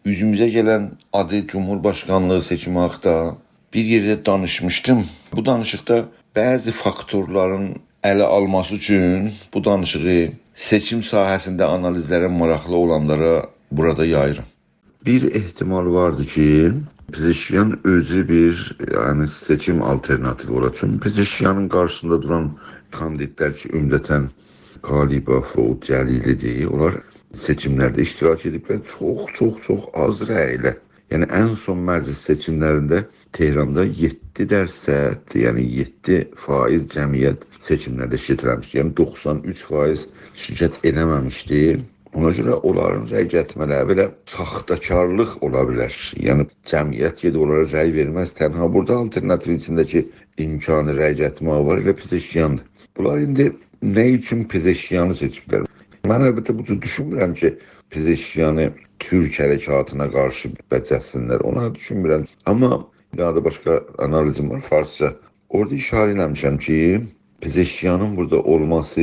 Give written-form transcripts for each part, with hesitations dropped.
Üzümüze gelen adı Cumhurbaşkanlığı seçimi haqqında bir yerde danışmışdım. Bu danışıqda bazı faktorların ələ alması üçün bu danışığı seçim sahəsində analizlərə maraqlı olanlara burada yayırım. Bir ehtimal vardı ki, Pezeşkiyan özü bir seçim alternatifi olacak. Çünkü Pezeşkiyanın karşısında duran kandidatlar ki, ümdətən Qalibov və Cəlilidir. Onlar seçimlərdə iştirak ediblər çox az rəylə. Yəni ən son məclis seçimlərində Tehranda 7%, yəni 7% cəmiyyət seçimlərdə iştirak etmişdi. Yəni 93% şirkət eləməmişdi. Ona görə onların rəy getmələri belə saxtakarlıq ola bilər. Yəni cəmiyyət gedib onlara rəy verməz. Tənha burada alternativ içindəki imkanı rəy getmək var, elə Pezeşkiyandır. Bunlar indi nə üçün Pezeşkiyanı seçiblər? Mən əlbəttə bu cür düşünmürəm ki, Pezeşkiyanı Türk hərəkatına qarşı bəcəsinlər. Ona düşünmürəm. Amma daha da başqa analizim var farsça. Orada işarə eləmişəm ki, Pezeşkiyanın burada olması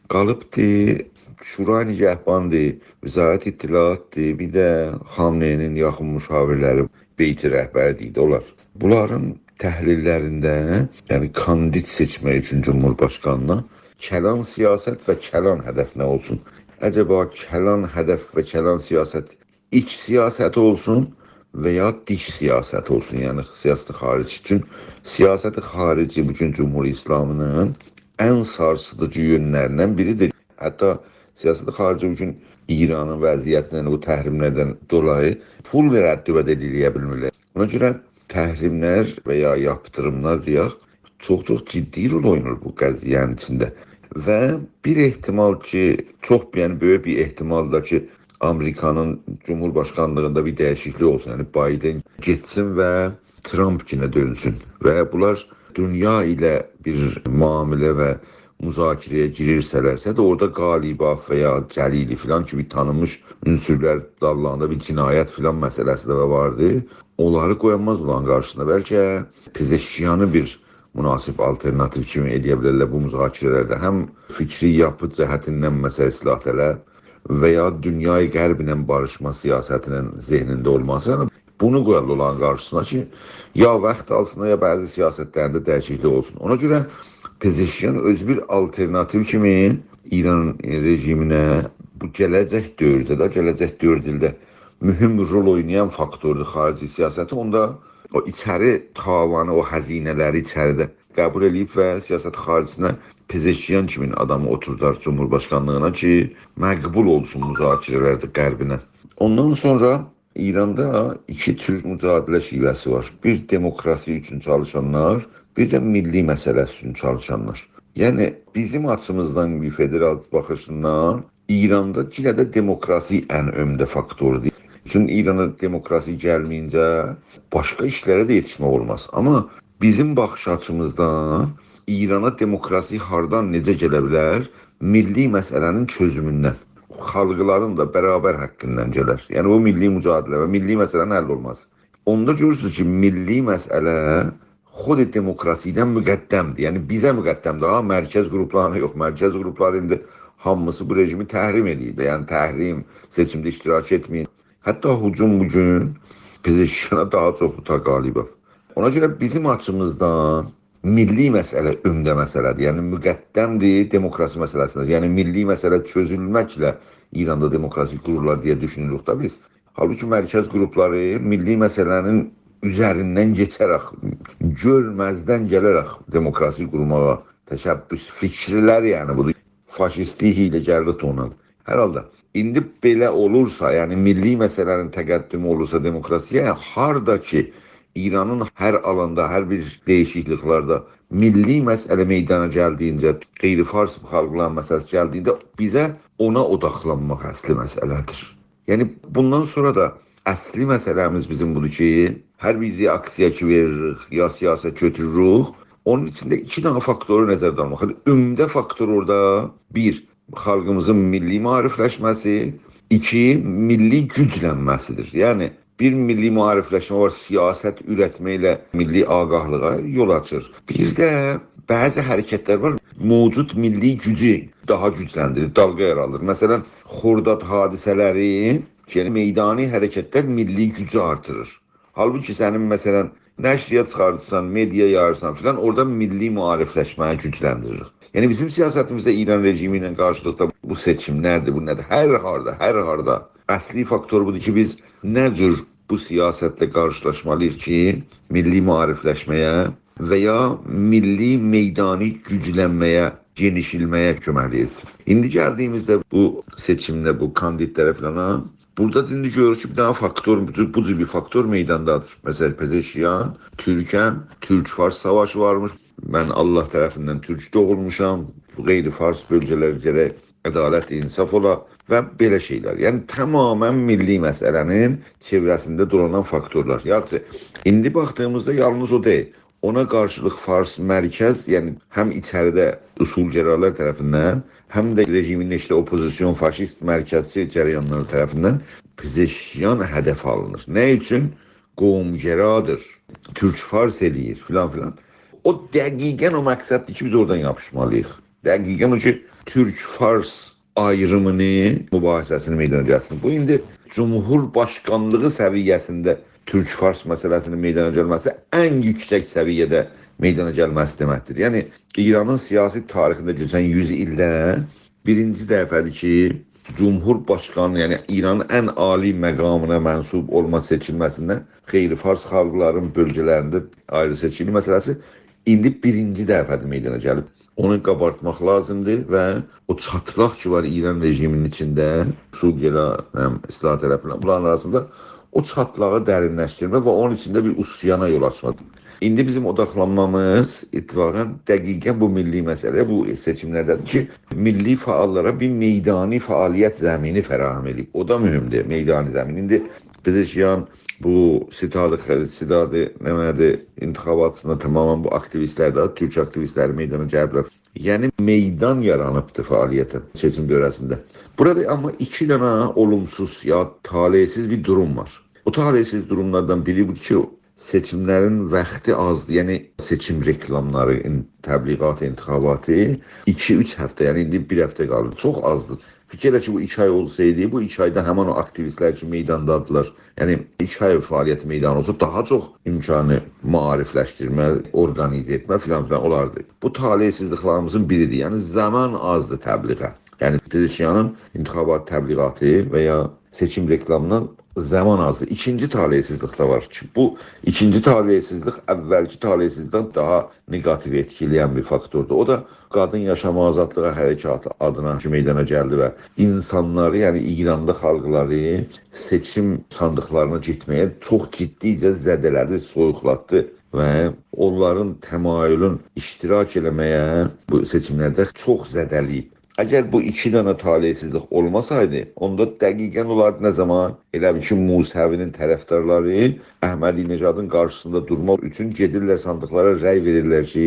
qalıbdır. Şura Nigahbandır, Vəzarət İttilaatdır, bir də Xamneyinin yaxın müşavirləri, beyti rəhbəridir olar. Bunların təhlillərində, yəni kandid seçmək üçün Cumhurbaşqanına kəlan siyasət və kəlan hədəf nə olsun? Əcəba kəlan hədəf və kəlan siyasət iç siyasət olsun və ya diş siyasət olsun? Yəni siyasət xarici üçün siyasət xarici bugün Cumhur İslamının ən sarsıdıcı yönlərindən biridir. Hətta siyasət xarici üçün İranın vəziyyətindən, bu təhrimlərdən dolayı pul rəddüvət edilə bilmirlər. Ona görə təhrimlər və ya yaptırımlar deyək, çox ciddi rol oynayır bu qəziyyənin içində. Və bir ehtimal ki, böyük bir ehtimal da ki, Amerikanın Cumhurbaşqanlığında bir dəyişiklik olsun. Yəni Biden getsin və Trump kinə dönsün. Və bunlar dünya ilə bir müamilə və müzakirəyə girirsələrsə də orada Qalibov və ya Cəlili filan kimi tanınmış ünsürlər dallarında bir cinayət filan məsələsi də vardı. Onları qoyamaz olan qarşısında. Bəlkə Pezeşkiyanı bir münasib alternativ kimi edə bilərlər bu müzakirələrdə. Həm fikri yapı cəhətindən məsələ islah tələb və ya dünyayı qərb ilə barışma siyasətinin zehnində olması. Bunu qoyarlar olan qarşısına ki, ya vaxt alsın ya bəzi siyasətlərində dəyişiklik olsun. Ona görə Pezeşkiyan öz bir alternativ kimi İran rejiminə bu gələcək dövrdə mühüm rol oynayan faktordur xarici siyasəti. Onda o içəri tavanı, o həzinələri içəridə qəbul edib və siyasət xaricinə Pezeşkiyan kimi adamı oturdar Cumhurbaşqanlığına ki, məqbul olsun müzakirələrdə qərbinə. Ondan sonra İranda iki tür mücadilə şivəsi var. Bir demokrasi üçün çalışanlar, bir də milli məsələsi üçün çalışanlar. Yəni bizim açımızdan bir federal baxışından İranda yenə də demokrasi ən önəmli faktordur. Çünki İrana demokrasi gəlməyincə başqa işlərə də yetişmək olmaz. Amma bizim baxış açımızdan İrana demokrasi hardan necə gələ bilər? Milli məsələnin çözümündən, xalqların da bərabər haqqından gələr. Yəni bu milli mücadilə və milli məsələnin həll olması. Onda görürsünüz ki, milli məsələ xod demokrasidən müqəddəmdir. Yəni bizə müqəddəmdir. Ha, mərkəz qruplarına yox. Mərkəz qrupları indi hamısı bu rejimi təhrim edib. Yəni təhrim, seçimdə iştirak etməyin. Hətta hücum bugün Pezeşkiyana daha çox tutar Qalibov. Ona görə bizim açımızdan milli məsələ ömdə məsələdir. Yəni müqəddəmdir demokrasi məsələsində. Yəni milli məsələ çözülməklə İranda demokrasi qururlar deyə düşünürük da biz. Halbuki mərkəz qrupları milli məsələnin üzərindən keçərək, görməzdən gələrək demokrasi qurmağa təşəbbüs fikrilər, yəni budur. Faşistlik hiyləgərlik onadır. Hər halda indi belə olursa, yəni milli məsələnin təqəddümü olursa demokrasiyə, harda ki İranın hər alanda, hər bir dəyişikliklərdə milli məsələ meydana gəldiyincə, qeyri-fars xalqların məsələsi gəldiyində bizə ona odaqlanmaq əsli məsələdir. Yəni bundan sonra da əsli məsələmiz bizim budur ki, hər bir reaksiya ki veririk, ya siyasət götürürük, onun içində iki dənə faktoru nəzərdə almaq. Ümdə faktor orada bir, xalqımızın milli maarifləşməsi, iki, milli güclənməsidir. Yəni bir milli maarifləşmə var, siyasət ürətməklə milli ağahlığa yol açır. Bir də bəzi hərəkətlər var, mövcud milli gücü daha gücləndirir, dalga yaradır. Məsələn, Xordad hadisələri Yəni meydani hərəkətlər milli gücü artırır. Halbuki sənin məsələn nəşriyyat çıxarırsan, media yayırsan filan, orada milli maarifləşməyi gücləndirir. Yəni bizim siyasətimizdə İran rejimi ilə qarşılıqda bu seçimlərdir, bu nədir? Hər harda. Əsli faktor budur ki, biz nə cür bu siyasətlə qarşılaşmalıyıq ki, milli maarifləşməyə və ya milli meydani güclənməyə, genişilməyə köməklik etsin. İndi gəldiyimizdə bu seçimdə, bu kandidlərə filan, burada indi görürük ki, bir dənə faktor, bu cür bir faktor meydandadır. Məsələn, Pezeşiyan, Türkən, Türk-Fars savaşı varmış. Mən Allah tərəfindən türk doğulmuşam, qeyri-fars bölgələr gərək ədalət, insaf ola və belə şeylər. Yəni tamamən milli məsələnin çevrəsində dolanan faktorlar. Yaxşı, indi baxdığımızda yalnız o deyil. Ona qarşılıq Fars mərkəz, yəni həm içəridə usulgərələr tərəfindən, həm də rejimin işte opozisyon, faşist mərkəzçi cərəyanlar tərəfindən Pezeşiyan hədəf alınır. Nə üçün? Qovmgəradır, Türk-Fars eləyir filan. O dəqiqən o məqsəddir ki, biz oradan yapışmalıyıq. Dəqiqən o ki, Türk-Fars ayrımını, mübahisəsini meydana gəlsin. Bu indi Cumhurbaşqanlığı səviyyəsində Türk-Fars məsələsinin meydana gəlməsi ən yüksək səviyyədə meydana gəlməsi deməkdir. Yəni İranın siyasi tarixində keçən 100 ildə birinci dəfədir ki, Cumhurbaşqanı, yəni İranın ən ali məqamına mənsub olma seçilməsində qeyri-fars xalqların bölgələrində ayrı seçili məsələsi indi birinci dəfədir meydana gəlib. Onu qabartmaq lazımdır və o çatlaq ki var İran rejiminin içində, Suriya, İslah tərəfindən bunların arasında o çatlağı dərinləşdirmə və onun içində bir üsyana yol açmadır. İndi bizim odaqlanmamız ittifaqən dəqiqən bu milli məsələ, bu seçimlərdədir ki, milli fəallara bir meydani fəaliyyət zəmini fərahəm edib. O da mühümdür, meydani zəmin. İndi Pezeşiyan bu sitadı nəmədir, intixabatında tamamen bu aktivistlər, Türk aktivistləri meydana gəliblər. Yəni meydan yaranıbdır fəaliyyətin seçim dövrəsində. Burada amma iki dənə olumsuz ya talihsiz bir durum var. O talihsiz durumlardan biri bu ki, seçimlərin vaxtı azdır. Yəni seçim reklamları, təbliğat, intixabatı 2-3 həftə, yəni indi 1 həftə qalır. Çox azdır. Fikirlə ki, bu 2 ay olsaydı, bu 2 ayda həmin o aktivistlər ki, meydandadılar. Yəni 2 ay fəaliyyət meydanı olsa daha çox imkanı maarifləşdirmə, orqanizə etmə filan olardı. Bu talihsizliklarımızın biridir. Yəni zaman azdır təbliğə. Yəni Pezeşiyanın intixabat təbliğatı və ya seçim reklamından zaman azdır. İkinci talihsizlik də var ki, bu ikinci talihsizlik əvvəlki talihsizlikdən daha negativ etkiləyən bir faktordur. O da qadın yaşama azadlığı hərəkatı adına meydana gəldi və insanları, yəni İranda xalqları seçim sandıqlarına getməyə çox ciddicə zədələdi, soyuqlatdı və onların təmayülün iştirak eləməyə bu seçimlərdə çox zədəliyib. Əgər bu iki dənə talihsizlik olmasaydı, onda dəqiqən olardı nə zaman? Elə bir ki, Musəvinin tərəfdarları Əhmədinəcadın qarşısında durmaq üçün gedirlər sandıqlara, rəy verirlər ki,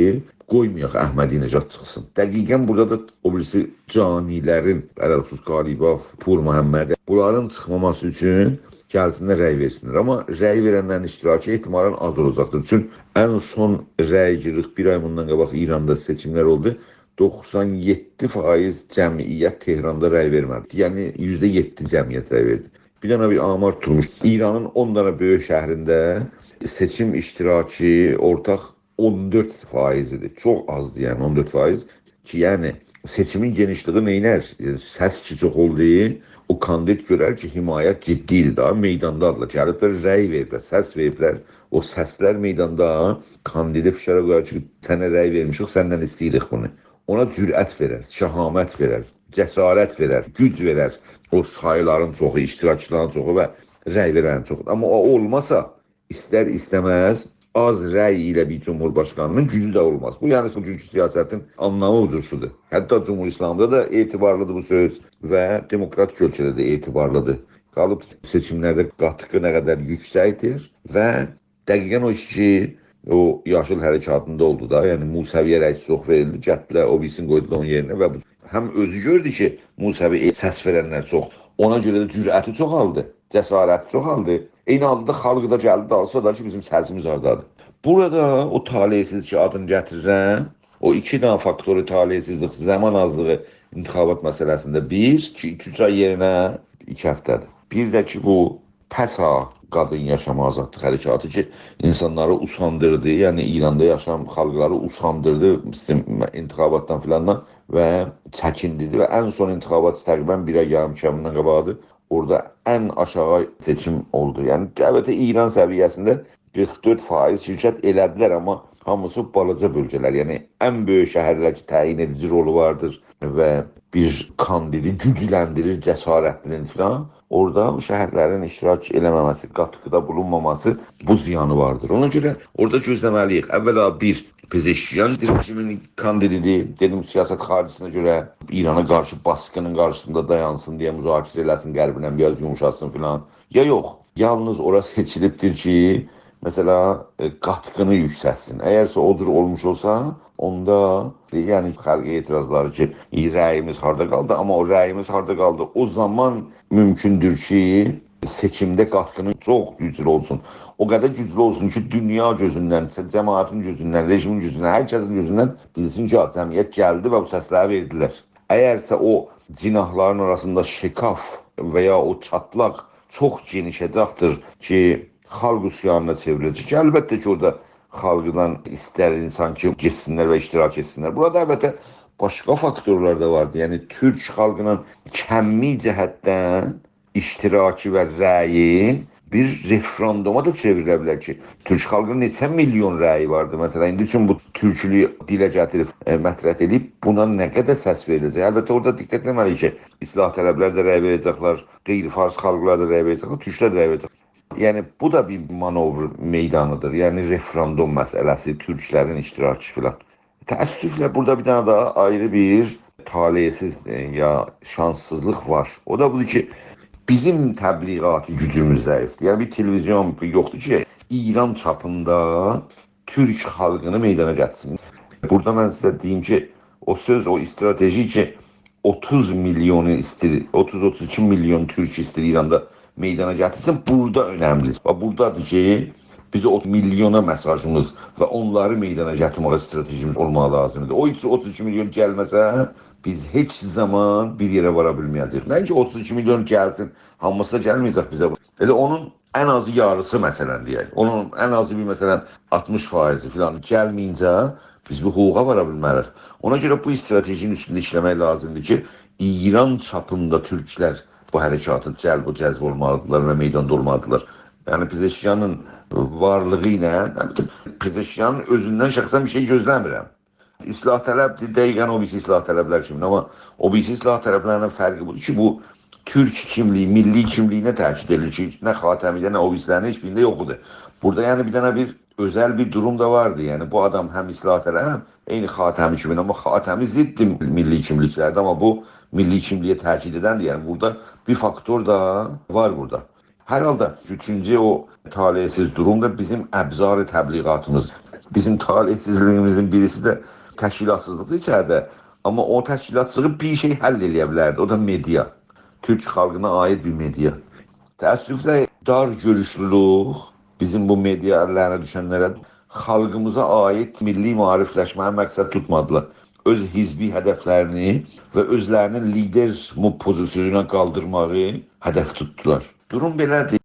qoymayaq Əhmədinəcad çıxsın. Dəqiqən burada da o birisi canilərin, ələlxüsus Qalibov, Pur Məhəmməd, bunların çıxmaması üçün gəlsinlər, rəy versinlər. Amma rəy verənlərin iştirakı ehtimalən az olacaqdır. Çünki ən son rəy girik bir ay bundan qabaq İranda seçimlər oldu. 97% cəmiyyət Tehranda rəy vermədi. Yəni %7 cəmiyyət rəy verdi. Bir dənə bir amar tutulmuş. İranın 10 dənə böyük şəhrində seçim iştirakı ortaq 14%-dir. Çox azdır, yəni 14%. Ki, yəni seçimin genişliyi neynər? Səs ki çox oldu, o kandid görər ki, himayət ciddidir da, meydandadılar. Gəliblər, rəy veriblər, səs veriblər. O səslər meydanda kandidi fişara qoyar ki, sənə rəy vermişik, səndən istəyirik bunu. Ona cürət verər, şəhamət verər, cəsarət verər, güc verər. O sayıların çoxu, iştirakçıların çoxu və rəy verənin çoxu. Amma o olmasa, istər istəməz, az rəy ilə bir cumhurbaşqanının gücü də olmaz. Bu, yəni bugünkü siyasətin anlamı ucursudur. Hətta Cumhur İslamda da etibarlıdır bu söz və demokratik ölkədə də etibarlıdır. Qalıb seçimlərdə qatqı nə qədər yüksəkdir və dəqiqən o işi o yaşıl hərəkatında oldu da, yəni Musəviyə rəy çox verildi, gətdilər, o bilsin qoydular onun yerinə və həm özü gördü ki, Musəvi səs verənlər çox, ona görə də cürəti çoxaldı, cəsarəti çoxaldı. Eyni halda da xalq da gəldi, dalsa da ki, bizim səsimiz hardadır. Burada o talihsiz ki, adını gətirirəm, o iki dənə faktoru talihsizlik, zaman azlığı intixabat məsələsində 1, 2, 3 ay yerinə 2 həftədir. Bir də ki, bu PESA qadın yaşama azadlıq hərəkatı ki, insanları usandırdı. Yəni İranda yaşayan xalqları usandırdı intixabatdan filandan və çəkindirdi və ən son intixabat təqribən 1-ə gəlmiş kəmindən qabaqdır. Orada ən aşağı seçim oldu. Yəni əlbəttə İran səviyyəsində 44% şirkət elədilər, amma hamısı balaca bölgələr. Yəni ən böyük şəhərlər ki, təyin edici rolu vardır və bir kandidi gücləndirir, cəsarətlidir filan. Orada şəhərlərin iştirak eləməməsi, qatqıda bulunmaması bu ziyanı vardır. Ona görə orada gözləməliyik. Əvvəla bir Pezeşkiyan rejimin kandididir. Dedim, siyasət xaricinə görə İrana qarşı baskının qarşısında dayansın deyə müzakirə eləsin, qərblə biraz yumuşatsın filan. Ya yox, yalnız ora seçilibdir ki, mesela qatqını yüksəlsin. Əgərsə o cür olmuş olsa, onda yəni xalq etirazları ki, rəyimiz harda qaldı, amma o rəyimiz harda qaldı, o zaman mümkündür ki, seçimdə qatqının çox güclü olsun. O qədər güclü olsun ki, dünya gözündən, cəmaətin gözündən, rejimin gözündən, hər kəsin gözündən bilsin ki, cəmiyyət gəldi və bu səsləri verdilər. Əgərsə o cinahların arasında şekaf və ya o çatlaq çox genişəcəkdir ki, xalq üsyanına çevriləcək ki, əlbəttə ki, orada xalqdan istər insan ki, getsinlər və iştirak etsinlər. Burada əlbəttə başqa faktorlar da vardı. Yəni, Türk xalqının kəmmi cəhətdən iştiraki və rəyi bir referenduma da çevrilə bilər ki, Türk xalqının neçə milyon rəyi vardı. Məsələn, indi üçün bu türkülüyü dilə gətirib, mətrət edib, buna nə qədər səs veriləcək? Əlbəttə, orada diqqət etməliyik ki, islah tələblər də rəy verəcəklər, qeyri-fars xalqlar da rəy verəcəklər, türklər də rəy verəcəklər. Yəni, bu da bir manovr meydanıdır. Yəni, referendum məsələsi, türklərin iştirakı filan. Təəssüflə burada bir dənə daha ayrı bir talihsiz ya şanssızlıq var. O da budur ki, bizim təbliğatı gücümüz zəifdir. Yəni, bir televizyon yoxdur ki, İran çapında Türk xalqını meydana gətirsin. Burada mən sizə deyim ki, o söz, o strateji ki, 30 milyonu istir, 30-32 milyon Türk istir İranda meydana gətirsin, burada önəmlidir. Buradadır ki, bizə o milyona mesajımız və onları meydana gətirməyə stratejimiz olmalı lazımdır. O 32 milyon gəlməsə, biz heç zaman bir yerə vara bilməyəcəyik. Nəinki 32 milyon gəlsin, hamısı da gəlməyəcək bizə. Elə onun ən azı yarısı məsələn deyək. Onun ən azı bir məsələn 60% filan gəlməyincə biz bu hüquqa vara bilmərik. Ona görə bu stratejinin üstündə işləmək lazımdır ki, İran çapında türklər bu hərəkatın cəlb olmalıdırlar və meydanda olmalıdırlar. Yəni Pezeşkiyanın varlığı ilə, Pezeşkiyanın özündən şəxsən bir şey gözləmirəm. İslah tələbdir, dəqiqən o birisi islah tələblər kimi. Amma o birisi islah tələblərinin fərqi budur ki, bu Türk kimliyi, milli kimliyinə təkid edilir ki, nə Xatəmidə, nə o birisilərin heç birində yoxudur. Burada yəni bir dənə bir özəl bir durum da vardı. Yəni bu adam həm islah tələb, eyni Xatəmi kimi, amma Xatəmi ziddi milli kimliklərdir, amma bu milli kimliyə təkid edəndir. Yəni burada bir faktor da var burada. Hər halda üçüncü o talihsiz durum da bizim əbzar-ı təbliğatımız. Bizim talihsizliyimizin birisi də təşkilatsızlıqdır içəridə. Amma o təşkilatsızlığı bir şey həll eləyə bilərdi. O da media. Türk xalqına aid bir media. Təəssüflə dar görüşlülük bizim bu media əllərinə düşənlərə xalqımıza aid milli maarifləşməyə məqsəd tutmadılar. Öz hizbi hədəflərini və özlərinin lider pozisyonuna qaldırmağı hədəf tutdular. Durum belədir.